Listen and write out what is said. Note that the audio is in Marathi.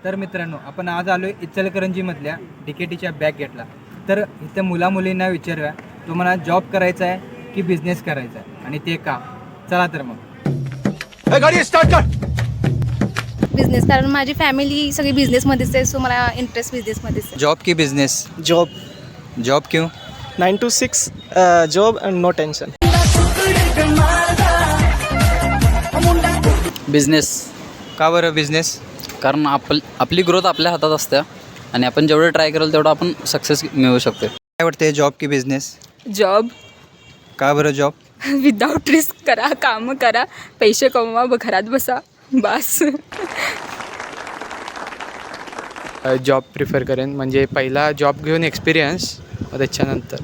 तर मित्रांनो, आपण आज आलो आहे इचलकरंजीमधल्या DKTच्या बॅक गेटला. तर इथं मुलामुलींना विचारूया, तुम्हाला जॉब करायचा आहे की बिझनेस करायचा आहे आणि ते का? चला तर मग गाडी स्टार्ट कर. बिझनेस, कारण माझी फॅमिली सगळी बिझनेसमध्येच आहे, सो मला इंटरेस्ट बिझनेसमध्येच आहे. जॉब की बिझनेस? जॉब क्यों? 9 to 6 job and no tension. Business. का बरं बिझनेस? कारण आपली ग्रोथ आपल्या हातात असते आणि आपण जेवढं ट्राय करेल तेवढं आपण सक्सेस मिळवू शकतो. काय वाटते, जॉब की बिझनेस? जॉब. का बरं जॉब? विदाउट रिस्क करा, कामं करा, पैसे कमवा, घरात बसा, बस. जॉब प्रिफर करेन, म्हणजे पहिला जॉब घेऊन एक्सपिरियन्स, त्याच्यानंतर